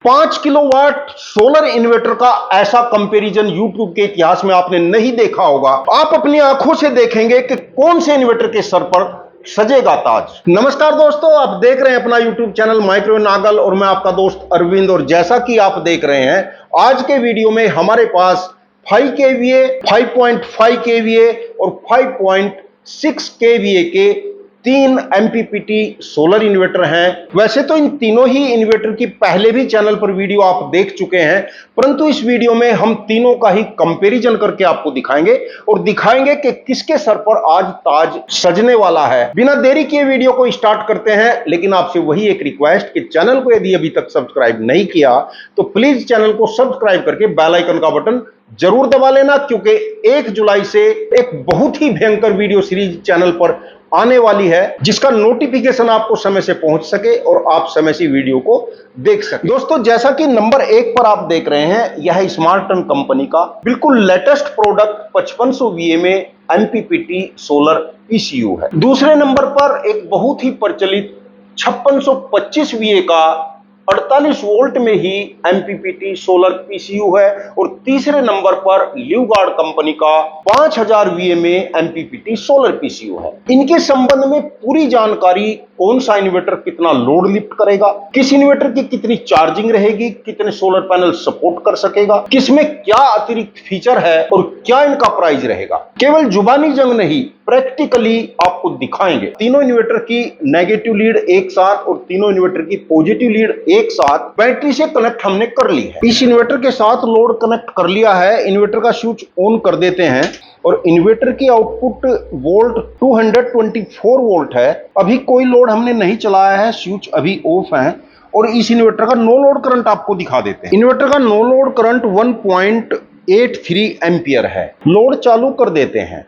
5 kilowatt solar inverter का ऐसा comparison YouTube के इतिहास में आपने नहीं देखा होगा। आप अपनी आंखों से देखेंगे कि कौन से इन्वर्टर के सर पर सजेगा ताज। नमस्कार दोस्तों, आप देख रहे हैं अपना यूट्यूब चैनल माइक्रो नागल और मैं आपका दोस्त अरविंद। और जैसा कि आप देख रहे हैं आज के वीडियो में हमारे पास 5 केवीए, 5.5 केवीए और 5.6 केवीए के 3 एमपीपीटी सोलर इन्वर्टर हैं। वैसे तो इन तीनों ही इन्वर्टर की पहले भी चैनल पर वीडियो आप देख चुके हैं, परंतु इस वीडियो में हम तीनों का ही कंपैरिजन करके आपको दिखाएंगे और दिखाएंगे कि किसके सर पर आज ताज सजने वाला है। बिना देरी किए वीडियो को स्टार्ट करते हैं, लेकिन आपसे वही एक रिक्वेस्ट कि चैनल को यदि अभी तक सब्सक्राइब नहीं किया तो प्लीज चैनल को सब्सक्राइब करके बेल आइकन का बटन जरूर दबा लेना, क्योंकि 1 जुलाई से एक बहुत ही भयंकर वीडियो सीरीज चैनल पर आने वाली है जिसका नोटिफिकेशन आपको समय से पहुंच सके और आप समय से वीडियो को देख सके। दोस्तों, जैसा कि नंबर 1 पर आप देख रहे हैं, यह स्मार्टन कंपनी का बिल्कुल लेटेस्ट प्रोडक्ट 5500 वीए में एमपीपीटी सोलर पीसीयू है। दूसरे नंबर पर एक बहुत ही प्रचलित 5625 वीए का 48 वोल्ट में ही एमपीपीटी सोलर पीसीयू है। और तीसरे नंबर पर ल्यूगार्ड कंपनी का 5000 वीए में एमपीपीटी सोलर पीसीयू है। इनके संबंध में पूरी जानकारी, कौन सा इन्वर्टर कितना लोड लिफ्ट करेगा, किस इन्वर्टर की कितनी चार्जिंग रहेगी, कितने सोलर पैनल सपोर्ट कर सकेगा, किसमें क्या अतिरिक्त फीचर है और क्या इनका प्राइस रहेगा, केवल जुबानी जंग नहीं प्रैक्टिकली आपको दिखाएंगे। तीनों इन्वर्टर की नेगेटिव लीड एक साथ और तीनों इन्वर्टर की पॉजिटिव लीड एक साथ बैटरी से कनेक्ट हमने कर ली है। इस इन्वर्टर के साथ लोड कनेक्ट कर लिया है। इन्वर्टर का स्विच ऑन कर देते हैं और इन्वर्टर की आउटपुट वोल्ट 224 वोल्ट है। अभी कोई लोड हमने नहीं चलाया है, स्विच अभी ऑफ है। और इस इन्वर्टर का नो लोड करंट आपको दिखा देते हैं। इन्वर्टर का नो लोड करंट 1.83 एम्पियर है। लोड चालू कर देते हैं।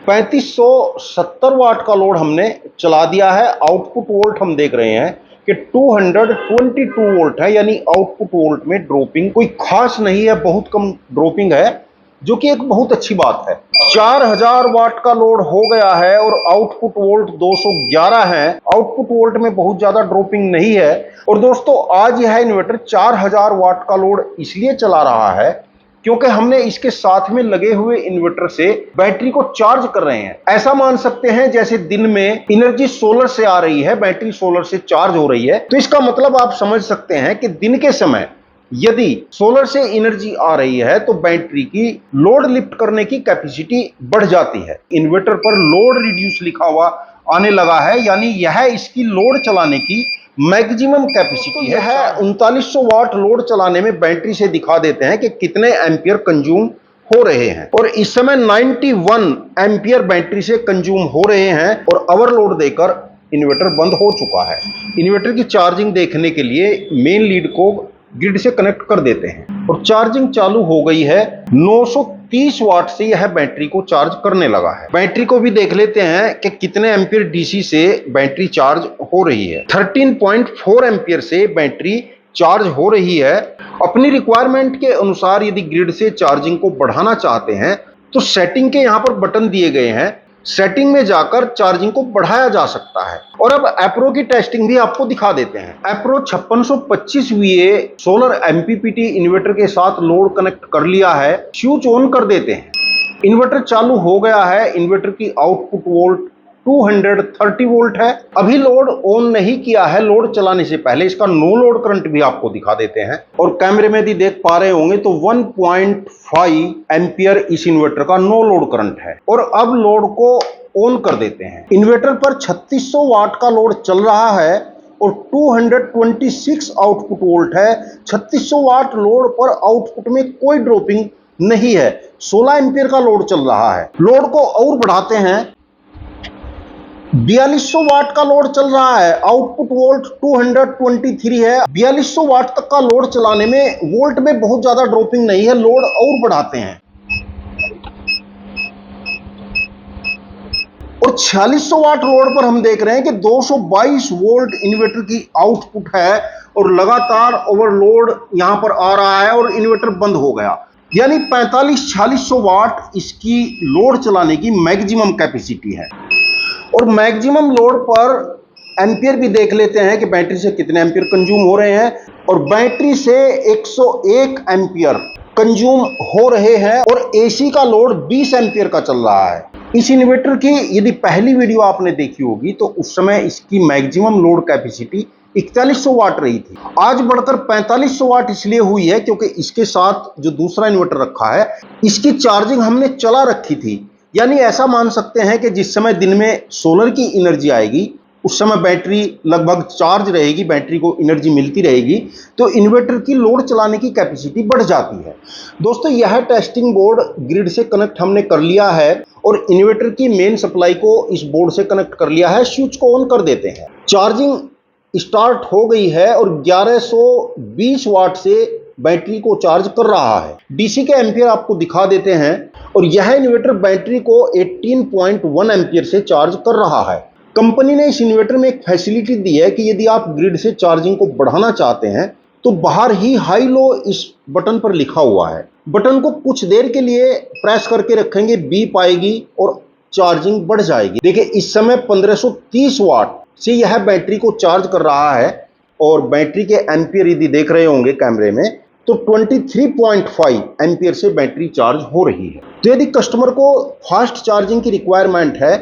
3570 वाट का लोड हमने चला दिया है। आउटपुट वोल्ट हम देख रहे हैं कि 222 वोल्ट है, यानी आउटपुट वोल्ट में ड्रॉपिंग कोई खास नहीं है, बहुत कम ड्रॉपिंग है, जो कि एक बहुत अच्छी बात है। 4000 वाट का लोड हो गया है और आउटपुट वोल्ट 211 है। आउटपुट वोल्ट में बहुत ज्यादा ड्रॉपिंग नहीं है। और दोस्तों, आज यह इन्वर्टर 4000 वाट का लोड इसलिए चला रहा है क्योंकि हमने इसके साथ में लगे हुए इन्वर्टर से बैटरी को चार्ज कर रहे हैं। ऐसा मान सकते हैं जैसे दिन में एनर्जी सोलर से आ रही है, बैटरी सोलर से चार्ज हो रही है। तो इसका मतलब आप समझ सकते हैं कि दिन के समय यदि सोलर से एनर्जी आ रही है तो बैटरी की लोड लिफ्ट करने की कैपेसिटी बढ़ जाती है। इन्वर्टर पर लोड रिड्यूस लिखा हुआ आने लगा है, यानी यह इसकी लोड चलाने की मैक्सिमम कैपेसिटी है। 3900 वाट लोड चलाने में बैटरी से दिखा देते हैं कि कितने एम्पियर कंज्यूम हो रहे हैं। और इस समय 91 एम्पियर बैटरी से कंज्यूम हो रहे हैं और ओवरलोड देकर इन्वर्टर बंद हो चुका है। इन्वर्टर की चार्जिंग देखने के लिए मेन लीड को ग्रिड से कनेक्ट कर देते हैं और चार्जिंग चालू हो गई है। 930 वाट से यह बैटरी को चार्ज करने लगा है। बैटरी को भी देख लेते हैं कि कितने एम्पियर डीसी से बैटरी चार्ज हो रही है। 13.4 एम्पियर से बैटरी चार्ज हो रही है। अपनी रिक्वायरमेंट के अनुसार यदि ग्रिड से चार्जिंग को बढ़ाना चाहते हैं तो सेटिंग के यहाँ पर बटन दिए गए हैं, सेटिंग में जाकर चार्जिंग को बढ़ाया जा सकता है। और अब एप्रो की टेस्टिंग भी आपको दिखा देते हैं। एप्रो 5625 वीए सोलर एमपीपीटी इन्वर्टर के साथ लोड कनेक्ट कर लिया है। स्विच ऑन कर देते हैं। इन्वर्टर चालू हो गया है। इन्वर्टर की आउटपुट वोल्ट 230 वोल्ट है। अभी लोड ऑन नहीं किया है। लोड चलाने से पहले इसका नो लोड करंट भी आपको दिखा देते हैं। और कैमरे में भी देख पा रहे होंगे तो 1.5 एम्पियर इस इन्वर्टर का नो लोड करंट है। और अब लोड को ऑन कर देते हैं। इन्वर्टर पर 3600 वाट का लोड चल रहा है और 226 आउटपुट वोल्ट है। 3600 वाट लोड पर आउटपुट में कोई ड्रॉपिंग नहीं है। 16 एम्पियर का लोड चल रहा है। लोड को और बढ़ाते हैं। 4200 वाट का लोड चल रहा है। आउटपुट वोल्ट 223 है। 4200 वाट तक का लोड चलाने में वोल्ट में बहुत ज्यादा ड्रॉपिंग नहीं है। लोड और बढ़ाते हैं और 4600 वाट लोड पर हम देख रहे हैं कि 222 वोल्ट इन्वर्टर की आउटपुट है और लगातार ओवरलोड यहां पर आ रहा है और इन्वर्टर बंद हो गया। यानी 45-4600 वाट इसकी लोड चलाने की मैक्सिमम कैपेसिटी है। और मैक्सिमम लोड पर एम्पियर भी देख लेते हैं कि बैटरी से कितने एम्पियर कंज्यूम हो रहे हैं। और बैटरी से 101 एम्पियर कंज्यूम हो रहे हैं और एसी का लोड 20 एम्पियर का चल रहा है। इस इन्वर्टर की यदि पहली वीडियो आपने देखी होगी तो उस समय इसकी मैक्सिमम लोड कैपेसिटी 4100 वाट रही थी। आज बढ़कर 4500 वाट इसलिए हुई है क्योंकि इसके साथ जो दूसरा इन्वर्टर रखा है इसकी चार्जिंग हमने चला रखी थी। यानी ऐसा मान सकते हैं कि जिस समय दिन में सोलर की एनर्जी आएगी उस समय बैटरी लगभग चार्ज रहेगी, बैटरी को एनर्जी मिलती रहेगी, तो इन्वर्टर की लोड चलाने की कैपेसिटी बढ़ जाती है। दोस्तों यह टेस्टिंग बोर्ड ग्रिड से कनेक्ट हमने कर लिया है और इन्वर्टर की मेन सप्लाई को इस बोर्ड से कनेक्ट कर लिया है। स्विच को ऑन कर देते हैं। चार्जिंग स्टार्ट हो गई है और 1120 वाट से बैटरी को चार्ज कर रहा है। डीसी के एम्पियर आपको दिखा देते हैं और यह इन्वर्टर बैटरी को 18.1 एम्पियर से चार्ज कर रहा है। कंपनी ने इस इन्वर्टर में एक फैसिलिटी दी है कि यदि आप ग्रिड से चार्जिंग को बढ़ाना चाहते हैं तो बाहर ही हाई लो इस बटन पर लिखा हुआ है। बटन को कुछ देर के लिए प्रेस करके रखेंगे, बीप आएगी और चार्जिंग बढ़ जाएगी। देखिए इस समय 1530 वाट से यह बैटरी को चार्ज कर रहा है और बैटरी के एम्पियर यदि देख रहे होंगे कैमरे में तो 23.5 एम्पियर से बैटरी चार्ज हो रही है। तो यदि कस्टमर को फास्ट चार्जिंग की रिक्वायरमेंट है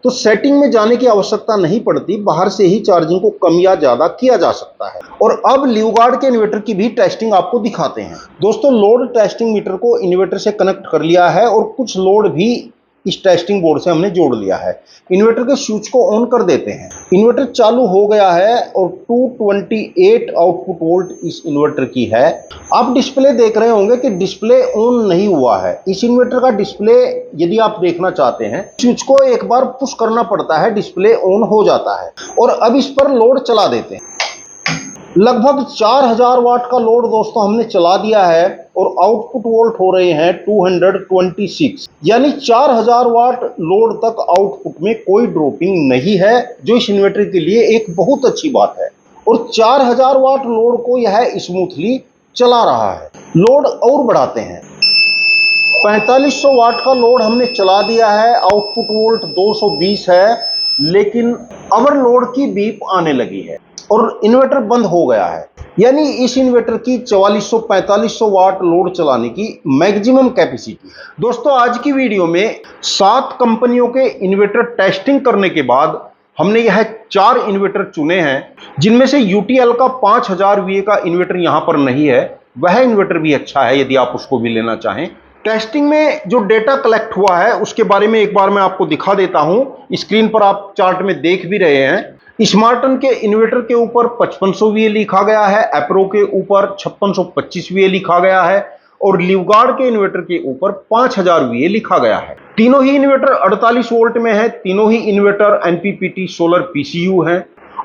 तो सेटिंग में जाने की आवश्यकता नहीं पड़ती, बाहर से ही चार्जिंग को कम या ज्यादा किया जा सकता है। और अब ल्यूगार्ड के इन्वर्टर की भी टेस्टिंग आपको दिखाते हैं। दोस्तों लोड टेस्टिंग मीटर को इन्वर्टर से कनेक्ट कर लिया है और कुछ लोड भी इस टेस्टिंग बोर्ड से हमने जोड़ लिया है। इन्वर्टर के स्विच को ऑन कर देते हैं। इन्वर्टर चालू हो गया है और 228 आउटपुट वोल्ट इस इन्वर्टर की है। आप डिस्प्ले देख रहे होंगे कि डिस्प्ले ऑन नहीं हुआ है। इस इन्वर्टर का डिस्प्ले यदि आप देखना चाहते हैं स्विच को एक बार पुश करना पड़ता है, डिस्प्ले ऑन हो जाता है। और अब इस पर लोड चला देते हैं। लगभग 4000 वाट का लोड दोस्तों हमने चला दिया है और आउटपुट वोल्ट हो रहे हैं 226, यानी 4000 वाट लोड तक आउटपुट में कोई ड्रॉपिंग नहीं है, जो इस इन्वर्टर के लिए एक बहुत अच्छी बात है। और 4000 वाट लोड को यह स्मूथली चला रहा है। लोड और बढ़ाते हैं। 4500 वाट का लोड हमने चला दिया है, आउटपुट वोल्ट 220 है, लेकिन ओवरलोड की बीप आने लगी है और इन्वर्टर बंद हो गया है। यानी इस इन्वर्टर की 4400-4500 वाट लोड चलाने की मैक्सिमम कैपेसिटी है। दोस्तों आज की वीडियो में 7 कंपनियों के इन्वर्टर टेस्टिंग करने के बाद हमने यह 4 इन्वर्टर चुने हैं, जिनमें से यूटीएल का 5000 VA का इन्वर्टर यहां पर नहीं है। वह इन्वर्टर भी अच्छा है यदि आप उसको भी लेना चाहें। टेस्टिंग में जो डेटा कलेक्ट हुआ है उसके बारे में एक बार मैं आपको दिखा देता हूं। स्क्रीन पर आप चार्ट में देख भी रहे हैं। स्मार्टन के इन्वर्टर के ऊपर 5500 VA लिखा गया है, एप्रो के ऊपर 5625 VA लिखा गया है और ल्यूगार्ड के इन्वर्टर के ऊपर 5000 VA लिखा गया है। तीनों ही इन्वर्टर 48 वोल्ट में है। तीनों ही इन्वर्टर MPPT सोलर PCU है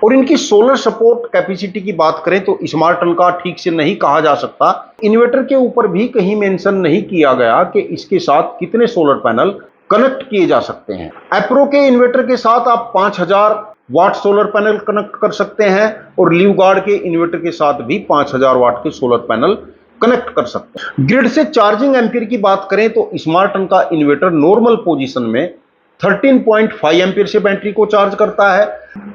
और इनकी सोलर सपोर्ट कैपेसिटी की बात करें तो स्मार्टन का ठीक से नहीं कहा जा सकता। इन्वर्टर के ऊपर भी कहीं मेंशन नहीं किया गया कि इसके साथ कितने सोलर पैनल कनेक्ट किए जा सकते हैं। एप्रो के इन्वर्टर के साथ आप 5000 वाट सोलर पैनल कनेक्ट कर सकते हैं और ल्यूगार्ड के इन्वर्टर के साथ भी 5000 वाट के सोलर पैनल कनेक्ट कर सकते हैं। ग्रिड से चार्जिंग एम्पियर की बात करें तो स्मार्टन का इन्वर्टर नॉर्मल पोजीशन में 13.5 एम्पियर से बैटरी को चार्ज करता है।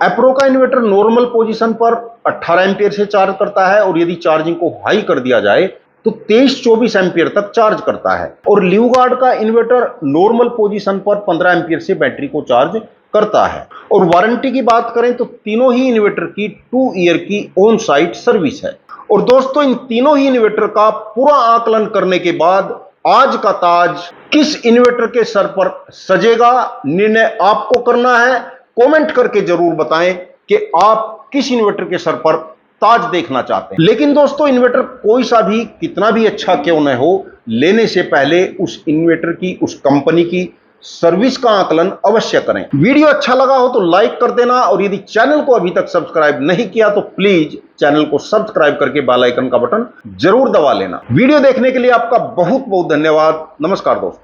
एप्रो का इन्वर्टर नॉर्मल पोजीशन पर 18 एम्पियर से चार्ज करता है और यदि चार्जिंग को हाई कर दिया जाए तो 23-24 एम्पियर तक चार्ज करता है। और ल्यूगार्ड का इन्वर्टर नॉर्मल पोजीशन पर 15 एम्पियर से बैटरी को चार्ज करता है। और वारंटी की बात करें तो तीनों ही इन्वर्टर की 2 ईयर की ऑन साइट सर्विस है। और दोस्तों इन तीनों ही इन्वर्टर का पूरा आकलन करने के बाद आज का ताज किस इन्वर्टर के सर पर सजेगा, निर्णय आपको करना है। कमेंट करके जरूर बताएं कि आप किस इन्वर्टर के सर पर ताज देखना चाहते हैं। लेकिन दोस्तों इन्वर्टर कोई सा भी कितना भी अच्छा क्यों न हो, लेने से पहले उस इन्वर्टर की, उस कंपनी की सर्विस का आकलन अवश्य करें। वीडियो अच्छा लगा हो तो लाइक कर देना और यदि चैनल को अभी तक सब्सक्राइब नहीं किया तो प्लीज चैनल को सब्सक्राइब करके बेल आइकन का बटन जरूर दबा लेना। वीडियो देखने के लिए आपका बहुत बहुत धन्यवाद। नमस्कार दोस्तों।